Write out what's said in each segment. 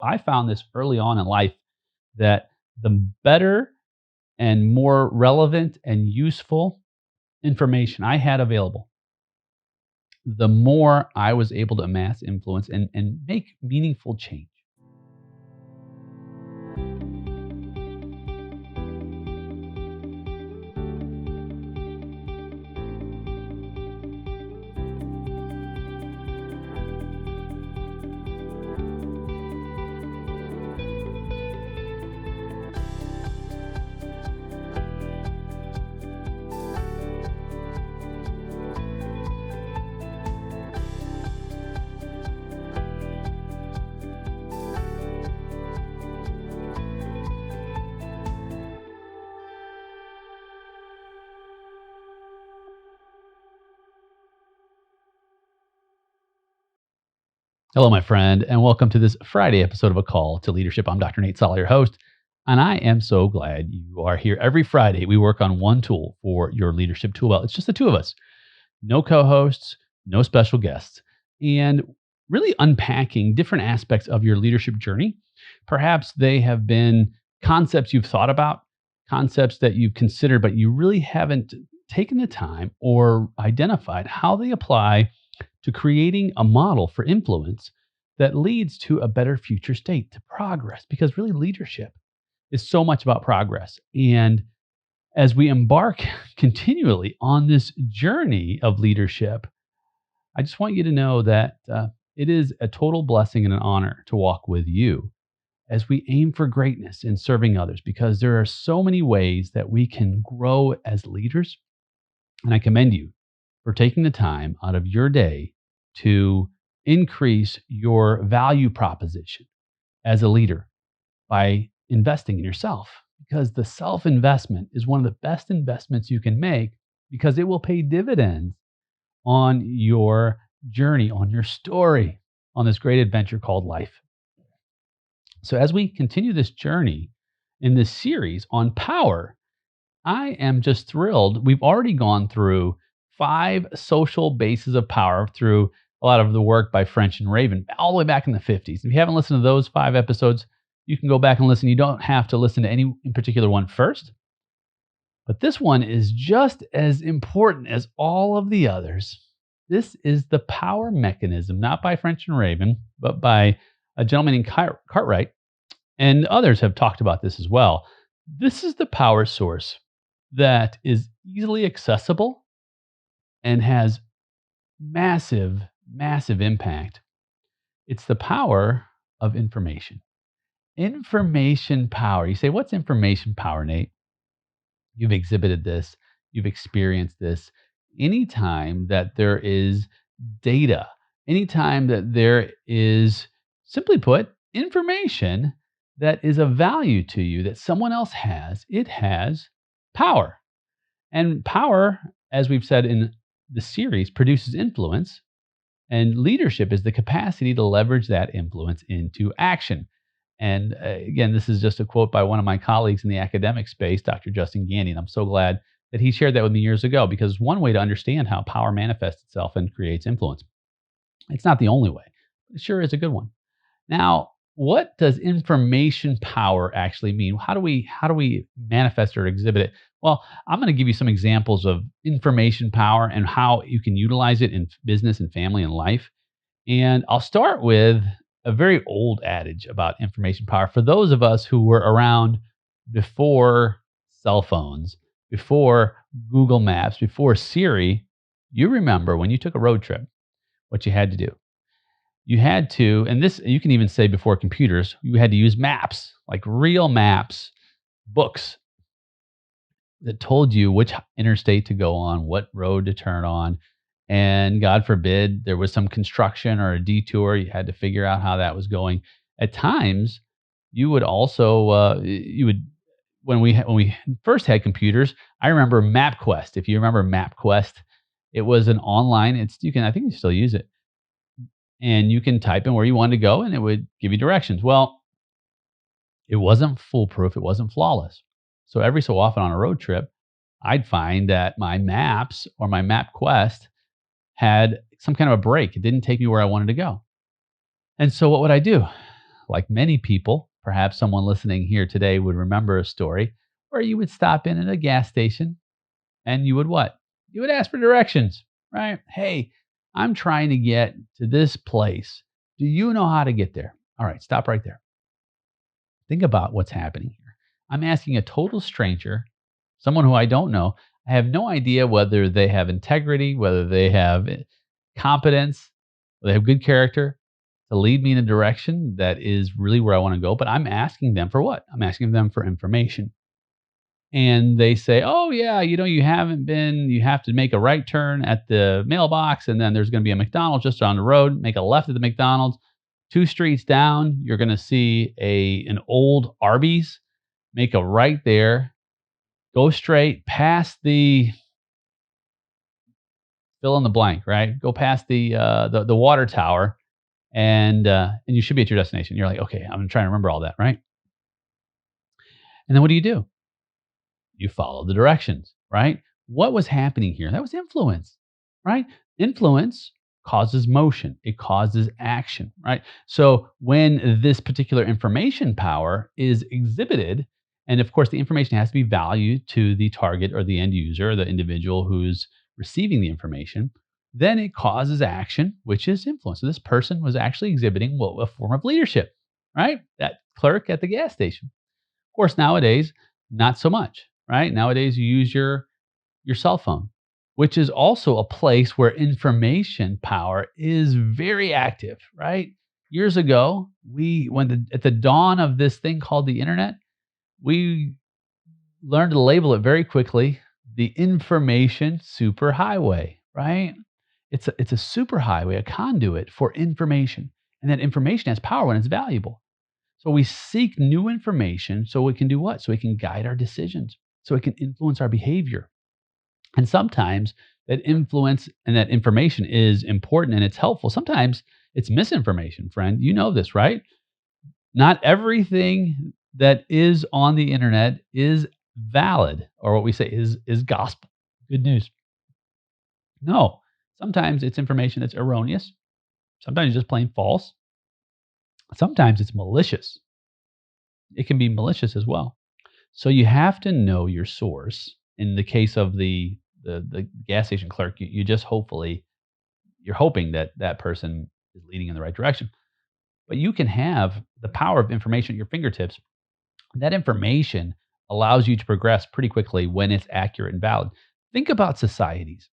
I found this early on in life that the better and more relevant and useful information I had available, the more I was able to amass influence and make meaningful change. Hello, my friend, and welcome to this Friday episode of A Call to Leadership. I'm Dr. Nate Sala, your host, and I am so glad you are here. Every Friday, we work on one tool for your leadership tool belt. It's just the two of us, no co hosts, no special guests, and really unpacking different aspects of your leadership journey. Perhaps they have been concepts you've thought about, concepts that you've considered, but you really haven't taken the time or identified how they apply to creating a model for influence that leads to a better future state, to progress, because really leadership is so much about progress. And as we embark continually on this journey of leadership, I just want you to know that it is a total blessing and an honor to walk with you as we aim for greatness in serving others, because there are so many ways that we can grow as leaders. And I commend you for taking the time out of your day to increase your value proposition as a leader by investing in yourself, because the self investment is one of the best investments you can make, because it will pay dividends on your journey, on your story, on this great adventure called life. So, as we continue this journey in this series on power, I am just thrilled. We've already gone through 5 social bases of power through a lot of the work by French and Raven, all the way back in the 50s. If you haven't listened to those 5 episodes, you can go back and listen. You don't have to listen to any in particular one first. But this one is just as important as all of the others. This is the power mechanism, not by French and Raven, but by a gentleman named Cartwright. And others have talked about this as well. This is the power source that is easily accessible and has massive, massive impact. It's the power of information. Information power. You say, what's information power, Nate? You've exhibited this, you've experienced this. Anytime that there is data, anytime that there is, simply put, information that is of value to you that someone else has, it has power. And power, as we've said in the series, produces influence, and leadership is the capacity to leverage that influence into action. And again, this is just a quote by one of my colleagues in the academic space, Dr. Justin Gandy, and I'm so glad that he shared that with me years ago, because one way to understand how power manifests itself and creates influence. It's not the only way, but it sure is a good one. Now, what does information power actually mean? How do we manifest or exhibit it? Well, I'm going to give you some examples of information power and how you can utilize it in business and family and life. And I'll start with a very old adage about information power. For those of us who were around before cell phones, before Google Maps, before Siri, you remember when you took a road trip, what you had to do. You had to, and this you can even say before computers, you had to use maps, like real maps, books that told you which interstate to go on, what road to turn on. And God forbid there was some construction or a detour, you had to figure out how that was going. At times, you would also, when we first had computers, I remember MapQuest. If you remember MapQuest, it was an online, I think you still use it. And you can type in where you wanted to go and it would give you directions. Well, it wasn't foolproof. It wasn't flawless. So every so often on a road trip, I'd find that my maps or my MapQuest had some kind of a break. It didn't take me where I wanted to go. And so what would I do? like many people, perhaps someone listening here today would remember a story where you would stop in at a gas station and you would what? You would ask for directions, right? Hey, I'm trying to get to this place. Do you know how to get there? All right, stop right there. Think about what's happening here. I'm asking a total stranger, someone who I don't know. I have no idea whether they have integrity, whether they have competence, whether they have good character to lead me in a direction that is really where I want to go. But I'm asking them for what? I'm asking them for information. And they say, "Oh yeah, you haven't been. You have to make a right turn at the mailbox, and then there's going to be a McDonald's just down the road. Make a left at the McDonald's. 2 streets down, you're going to see an old Arby's. Make a right there. Go straight past the fill in the blank. Right, go past the water tower, and you should be at your destination." You're like, "Okay, I'm trying to remember all that, right?" And then what do? You follow the directions, right? What was happening here? That was influence, right? Influence causes motion, it causes action, right? So when this particular information power is exhibited, and of course, the information has to be valued to the target or the end user, or the individual who's receiving the information, then it causes action, which is influence. So this person was actually exhibiting a form of leadership, right? That clerk at the gas station. Of course, nowadays, not so much, right? Nowadays, you use your cell phone, which is also a place where information power is very active, right? Years ago, at the dawn of this thing called the internet, we learned to label it very quickly the information superhighway, right? It's a superhighway, a conduit for information, and that information has power when it's valuable. So we seek new information so we can do what? So we can guide our decisions, so it can influence our behavior. And sometimes that influence and that information is important and it's helpful. Sometimes it's misinformation, friend. You know this, right? Not everything that is on the internet is valid, or what we say is gospel. Good news. No. Sometimes it's information that's erroneous. Sometimes it's just plain false. Sometimes it's malicious. It can be malicious as well. So you have to know your source. In the case of the gas station clerk, you just you're hoping that that person is leading in the right direction. But you can have the power of information at your fingertips. That information allows you to progress pretty quickly when it's accurate and valid. Think about societies.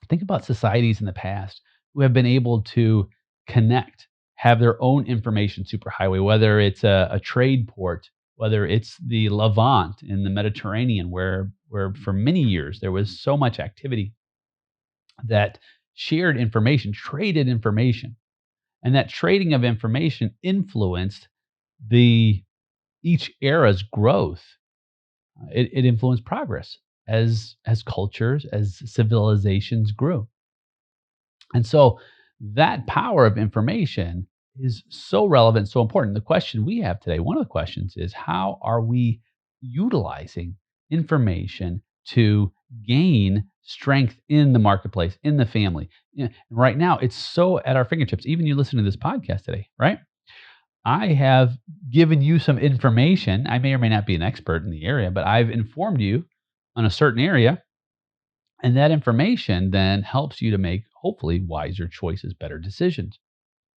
Think about societies in the past who have been able to connect, have their own information superhighway, whether it's a trade port, whether it's the Levant in the Mediterranean, where for many years there was so much activity that shared information, traded information, and that trading of information influenced the each era's growth. It influenced progress as cultures, as civilizations grew. And so that power of information is so relevant, so important. The question we have today, one of the questions is, how are we utilizing information to gain strength in the marketplace, in the family? Right now, it's so at our fingertips. Even you listen to this podcast today, right? I have given you some information. I may or may not be an expert in the area, but I've informed you on a certain area, and that information then helps you to make hopefully wiser choices, better decisions,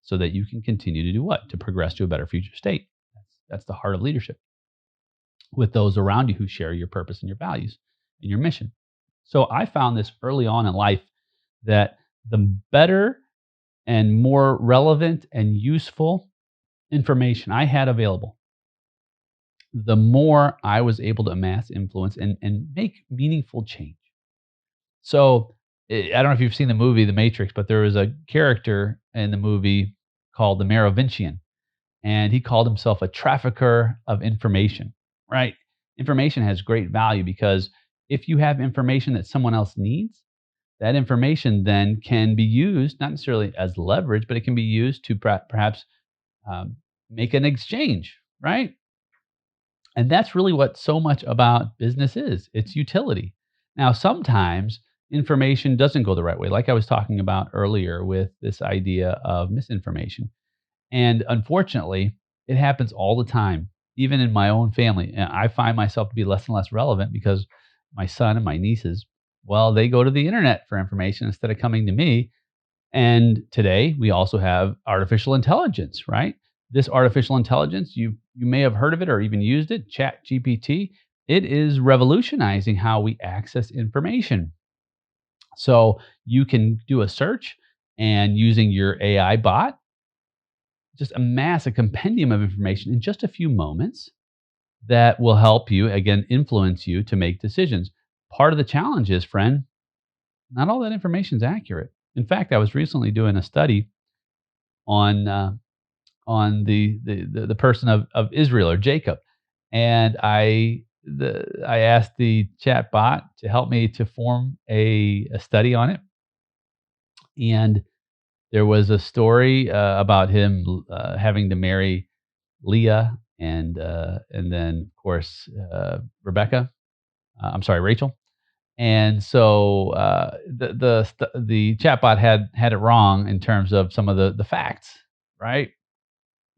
so that you can continue to do what? To progress to a better future state. That's the heart of leadership, with those around you who share your purpose and your values and your mission. So I found this early on in life, that the better and more relevant and useful information I had available, the more I was able to amass influence and make meaningful change. So I don't know if you've seen the movie The Matrix, but there was a character in the movie called the Merovingian, and he called himself a trafficker of information, right? Information has great value because if you have information that someone else needs, that information then can be used not necessarily as leverage, but it can be used to perhaps um, make an exchange, right? And that's really what so much about business is. It's utility. Now, sometimes information doesn't go the right way, like I was talking about earlier with this idea of misinformation. And unfortunately, it happens all the time, even in my own family. And I find myself to be less and less relevant because my son and my nieces, well, they go to the internet for information instead of coming to me. And today we also have artificial intelligence, right? This artificial intelligence, you may have heard of it or even used it, Chat GPT. It is revolutionizing how we access information. So you can do a search and using your AI bot, just amass a compendium of information in just a few moments that will help you, again, influence you to make decisions. Part of the challenge is, friend, not all that information is accurate. In fact, I was recently doing a study on the person of Israel or Jacob, and I asked the chat bot to help me to form a study on it, and there was a story about him having to marry Leah and then of course Rebecca. I'm sorry, Rachel. And so the chatbot had it wrong in terms of some of the facts, right?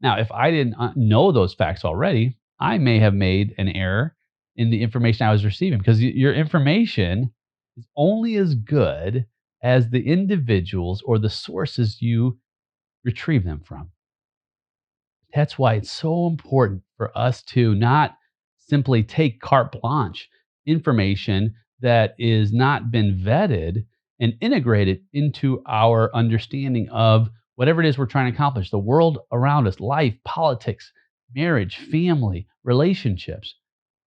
Now, if I didn't know those facts already, I may have made an error in the information I was receiving because your information is only as good as the individuals or the sources you retrieve them from. That's why it's so important for us to not simply take carte blanche information that is not been vetted and integrated into our understanding of whatever it is we're trying to accomplish, the world around us, life, politics, marriage, family, relationships.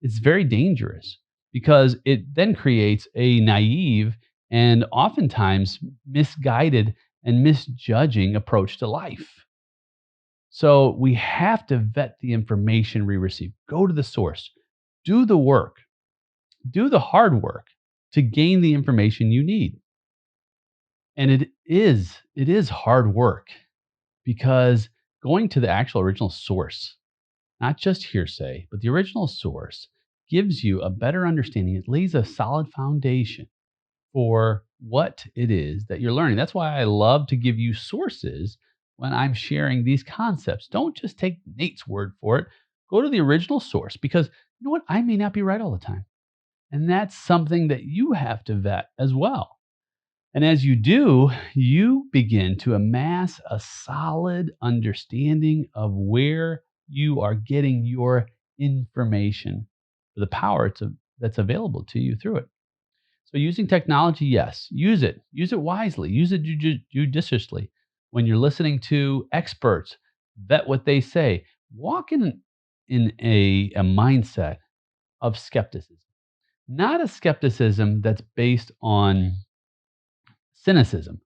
It's very dangerous because it then creates a naive and oftentimes misguided and misjudging approach to life. So we have to vet the information we receive. Go to the source, do the work, do the hard work to gain the information you need. And it is hard work because going to the actual original source, not just hearsay, but the original source gives you a better understanding. It lays a solid foundation for what it is that you're learning. That's why I love to give you sources when I'm sharing these concepts. Don't just take Nate's word for it. Go to the original source because you know what? I may not be right all the time. And that's something that you have to vet as well. And as you do, you begin to amass a solid understanding of where you are getting your information, the power that's available to you through it. So using technology, yes, use it. Use it wisely. Use it judiciously. When you're listening to experts, vet what they say. Walk in a mindset of skepticism, not a skepticism that's based on cynicism.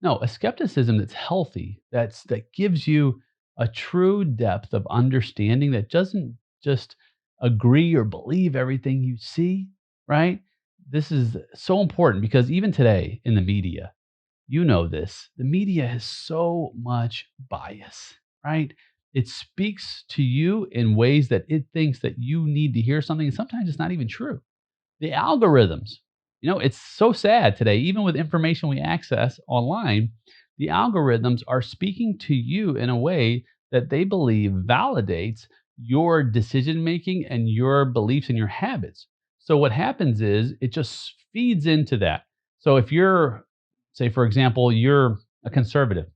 No, a skepticism that's healthy, that gives you a true depth of understanding that doesn't just agree or believe everything you see, right? This is so important because even today in the media, you know this, the media has so much bias, right? It speaks to you in ways that it thinks that you need to hear something, and sometimes it's not even true. The algorithms, it's so sad today, even with information we access online, the algorithms are speaking to you in a way that they believe validates your decision making and your beliefs and your habits. So what happens is it just feeds into that. So if you're, say, for example, you're a conservative,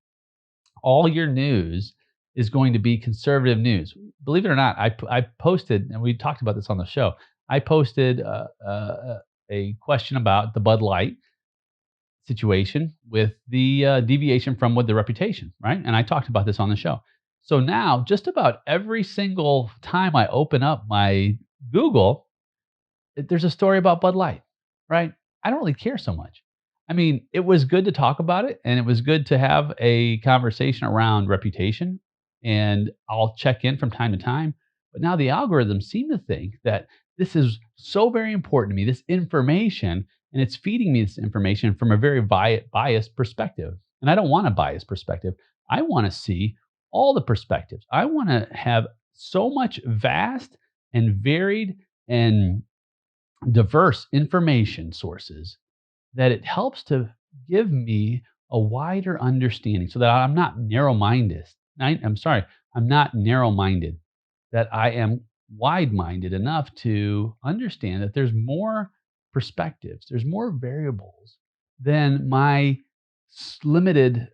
all your news is going to be conservative news. Believe it or not, I posted, and we talked about this on the show. I posted a question about the Bud Light situation with the deviation from with the reputation, right? And I talked about this on the show. So now, just about every single time I open up my Google, there's a story about Bud Light, right? I don't really care so much. I mean, it was good to talk about it and it was good to have a conversation around reputation. And I'll check in from time to time. But now the algorithms seem to think that this is so very important to me, this information, and it's feeding me this information from a very biased perspective. And I don't want a biased perspective. I want to see all the perspectives. I want to have so much vast and varied and diverse information sources that it helps to give me a wider understanding so that I'm not narrow minded, I'm not narrow-minded, that I am wide-minded enough to understand that there's more perspectives, there's more variables than my limited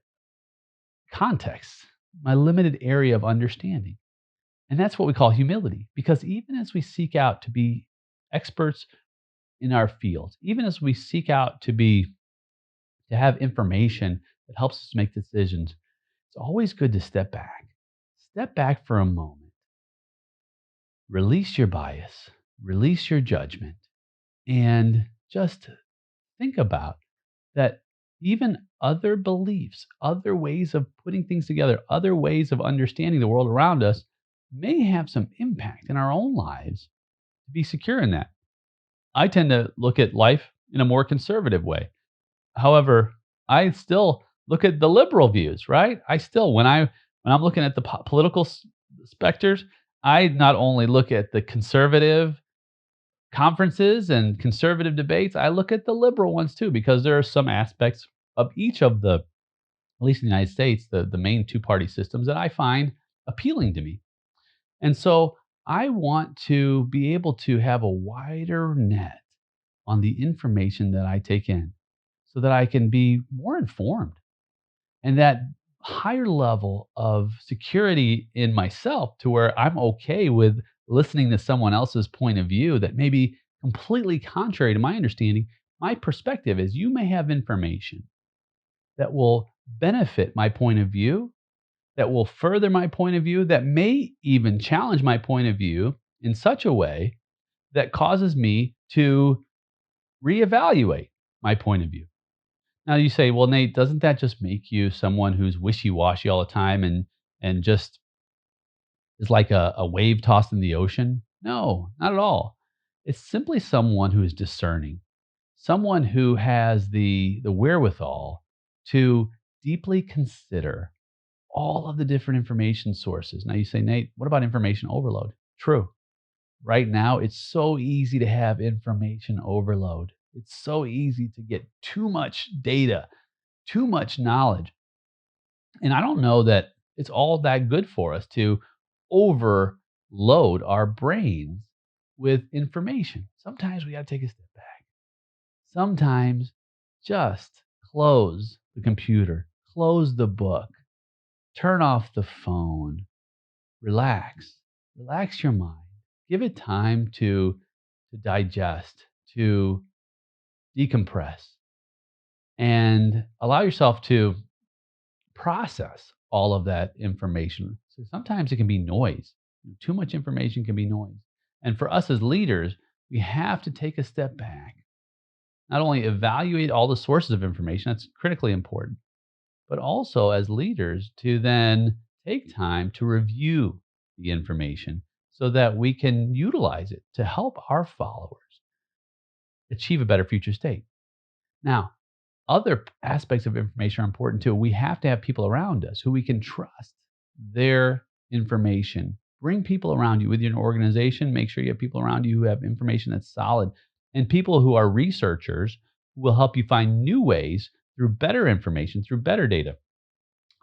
context, my limited area of understanding. And that's what we call humility, because even as we seek out to be experts in our fields, even as we seek out to have information that helps us make decisions, it's always good to step back. Step back for a moment. Release your bias, release your judgment, and just think about that even other beliefs, other ways of putting things together, other ways of understanding the world around us may have some impact in our own lives. To be secure in that, I tend to look at life in a more conservative way. However, I still look at the liberal views, right? I still, when I'm looking at the political specters, I not only look at the conservative conferences and conservative debates, I look at the liberal ones too, because there are some aspects of each of the, at least in the United States, the main two-party systems that I find appealing to me. And so I want to be able to have a wider net on the information that I take in so that I can be more informed, and that higher level of security in myself to where I'm okay with listening to someone else's point of view that may be completely contrary to my understanding. My perspective is you may have information that will benefit my point of view, that will further my point of view, that may even challenge my point of view in such a way that causes me to reevaluate my point of view. Now you say, well, Nate, doesn't that just make you someone who's wishy-washy all the time and just is like a wave tossed in the ocean? No, not at all. It's simply someone who is discerning, someone who has the wherewithal to deeply consider all of the different information sources. Now you say, Nate, what about information overload? True. Right now, it's so easy to have information overload. It's so easy to get too much data, too much knowledge. And I don't know that it's all that good for us to overload our brains with information. Sometimes we got to take a step back. Sometimes just close the computer, close the book, turn off the phone, relax, relax your mind. Give it time to digest, to decompress, and allow yourself to process all of that information. So sometimes it can be noise. Too much information can be noise. And for us as leaders, we have to take a step back, not only evaluate all the sources of information, that's critically important, but also as leaders to then take time to review the information so that we can utilize it to help our followers achieve a better future state. Now, other aspects of information are important too. We have to have people around us who we can trust their information. Bring people around you within your organization. Make sure you have people around you who have information that's solid, and people who are researchers who will help you find new ways through better information, through better data.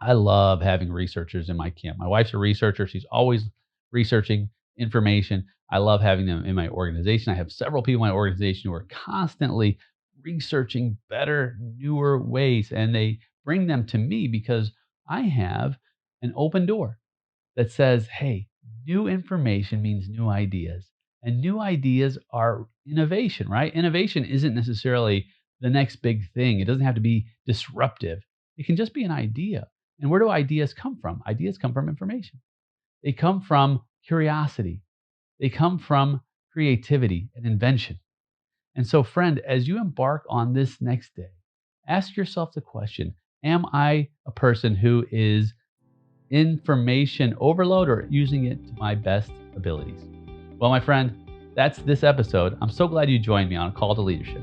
I love having researchers in my camp. My wife's a researcher. She's always researching information. I love having them in my organization. I have several people in my organization who are constantly researching better, newer ways, and they bring them to me because I have an open door that says, hey, new information means new ideas. And new ideas are innovation, right? Innovation isn't necessarily the next big thing. It doesn't have to be disruptive. It can just be an idea. And where do ideas come from? Ideas come from information. They come from curiosity. They come from creativity and invention. And so, friend, as you embark on this next day, ask yourself the question, am I a person who is information overload or using it to my best abilities? Well, my friend, that's this episode. I'm so glad you joined me on A Call to Leadership.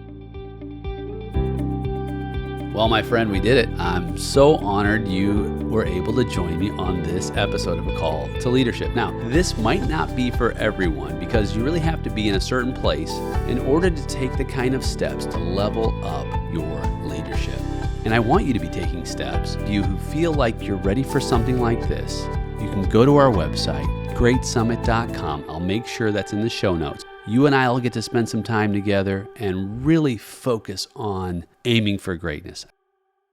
Well, my friend, we did it. I'm so honored you were able to join me on this episode of A Call to Leadership. Now, this might not be for everyone because you really have to be in a certain place in order to take the kind of steps to level up your leadership. And I want you to be taking steps. If you feel like you're ready for something like this, you can go to our website, greatsummit.com. I'll make sure that's in the show notes. You and I will get to spend some time together and really focus on aiming for greatness.